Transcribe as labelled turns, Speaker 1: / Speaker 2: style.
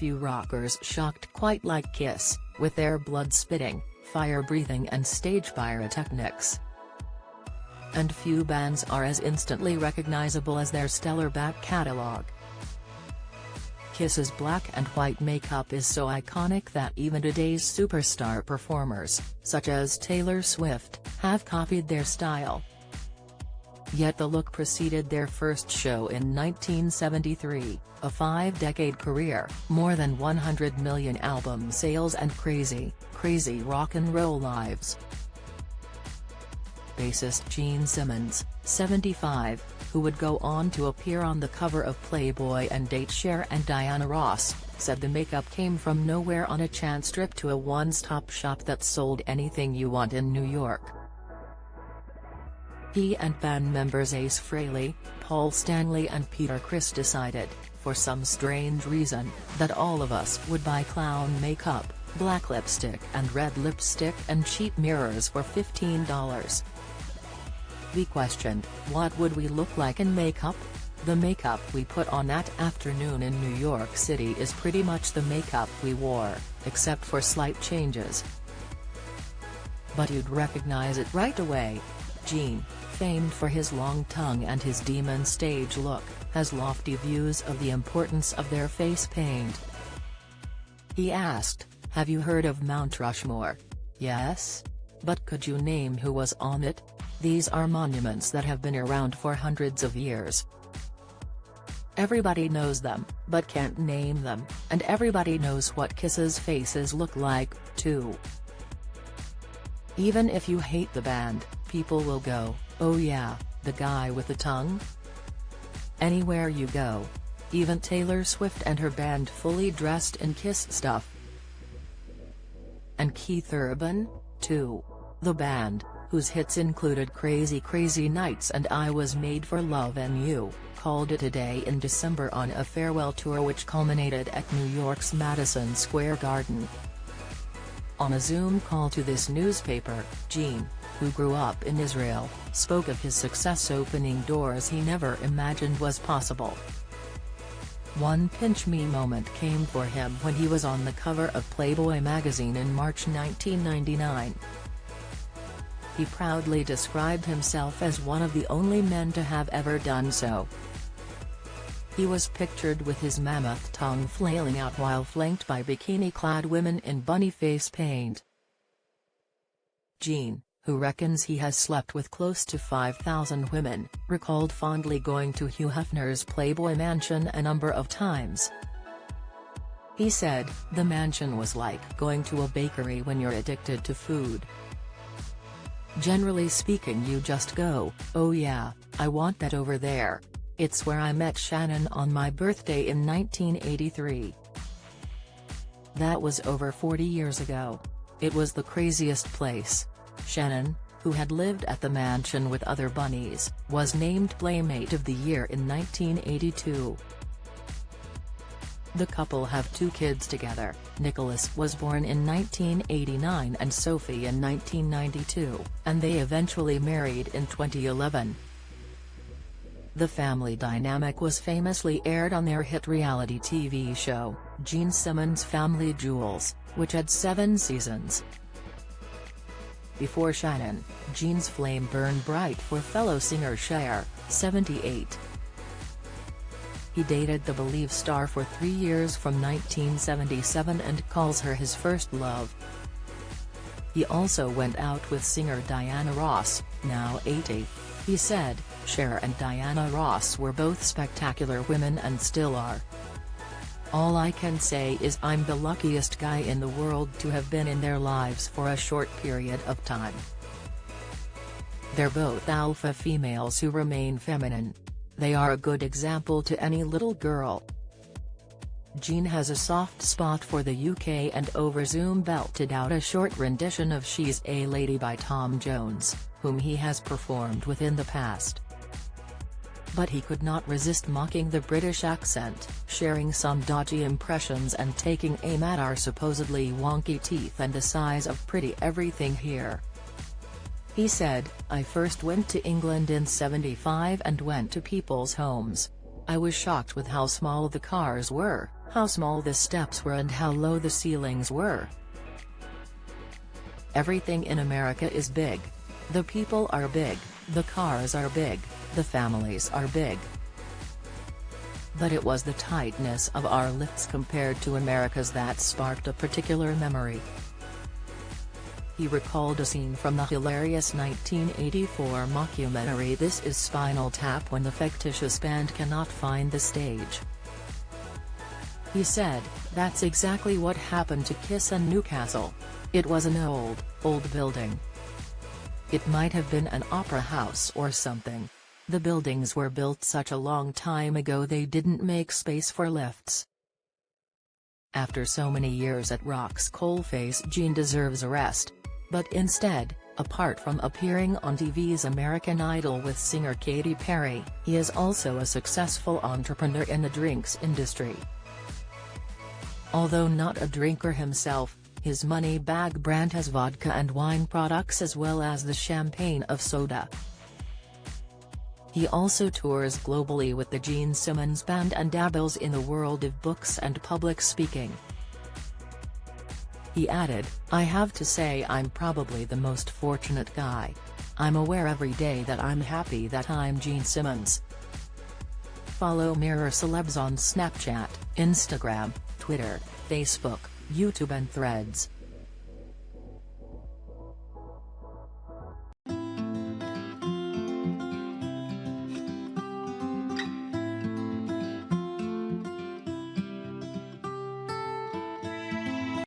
Speaker 1: few rockers shocked quite like Kiss, with their blood-spitting, fire-breathing and stage pyrotechnics. And few bands are as instantly recognizable as their stellar back catalog. Kiss's black and white makeup is so iconic that even today's superstar performers, such as Taylor Swift, have copied their style. Yet the look preceded their first show in 1973, a 5-decade career, more than 100 million album sales and crazy, crazy rock and roll lives. Bassist Gene Simmons, 75, who would go on to appear on the cover of Playboy and date Cher and Diana Ross, said the makeup came from nowhere on a chance trip to a one-stop shop that sold anything you want in New York. He and band members Ace Frehley, Paul Stanley and Peter Criss decided, for some strange reason, that all of us would buy clown makeup, black lipstick and red lipstick and cheap mirrors for $15. We questioned, what would we look like in makeup? The makeup we put on that afternoon in New York City is pretty much the makeup we wore, except for slight changes. But you'd recognize it right away. Gene, famed for his long tongue and his demon stage look, has lofty views of the importance of their face paint. He asked, "Have you heard of Mount Rushmore?" "Yes. But could you name who was on it? These are monuments that have been around for hundreds of years. Everybody knows them, but can't name them, and everybody knows what Kiss's faces look like, too. Even if you hate the band, people will go, oh yeah, the guy with the tongue?" Anywhere you go. Even Taylor Swift and her band fully dressed in Kiss stuff. And Keith Urban, too. The band, whose hits included Crazy Crazy Nights and I Was Made for Love and You, called it a day in December on a farewell tour which culminated at New York's Madison Square Garden. On a Zoom call to this newspaper, Gene, who grew up in Israel, spoke of his success opening doors he never imagined was possible. One pinch-me moment came for him when he was on the cover of Playboy magazine in March 1999. He proudly described himself as one of the only men to have ever done so. He was pictured with his mammoth tongue flailing out while flanked by bikini-clad women in bunny face paint. Gene, who reckons he has slept with close to 5,000 women, recalled fondly going to Hugh Hefner's Playboy mansion a number of times. He said, "The mansion was like going to a bakery when you're addicted to food. Generally speaking, you just go, oh yeah, I want that over there. It's where I met Shannon on my birthday in 1983. That was over 40 years ago. It was the craziest place." Shannon, who had lived at the mansion with other bunnies, was named Playmate of the Year in 1982. The couple have 2 kids together. Nicholas was born in 1989 and Sophie in 1992, and they eventually married in 2011. The family dynamic was famously aired on their hit reality TV show, Gene Simmons' Family Jewels, which had 7 seasons. Before Shannon, Gene's flame burned bright for fellow singer Cher, 78. He dated the Believe star for 3 years from 1977 and calls her his first love. He also went out with singer Diana Ross, now 80. He said, "Cher and Diana Ross were both spectacular women and still are. All I can say is I'm the luckiest guy in the world to have been in their lives for a short period of time. They're both alpha females who remain feminine. They are a good example to any little girl." Gene has a soft spot for the UK and over Zoom belted out a short rendition of She's a Lady by Tom Jones, whom he has performed with in the past. But he could not resist mocking the British accent, sharing some dodgy impressions and taking aim at our supposedly wonky teeth and the size of pretty everything here. He said, "I first went to England in '75 and went to people's homes. I was shocked with how small the cars were, how small the steps were and how low the ceilings were. Everything in America is big. The people are big, the cars are big, the families are big. But it was the tightness of our lifts compared to America's that sparked a particular memory. He recalled a scene from the hilarious 1984 mockumentary This Is Spinal Tap when the fictitious band cannot find the stage. He said, "That's exactly what happened to Kiss in Newcastle. It was an old building. It might have been an opera house or something. The buildings were built such a long time ago they didn't make space for lifts." After so many years at Rock's coalface, Gene deserves a rest. But instead, apart from appearing on TV's American Idol with singer Katy Perry, he is also a successful entrepreneur in the drinks industry. Although not a drinker himself, his money bag brand has vodka and wine products as well as the champagne of soda. He also tours globally with the Gene Simmons Band and dabbles in the world of books and public speaking. He added, "I have to say I'm probably the most fortunate guy. I'm aware every day that I'm happy that I'm Gene Simmons." Follow Mirror Celebs on Snapchat, Instagram, Twitter, Facebook, YouTube and Threads.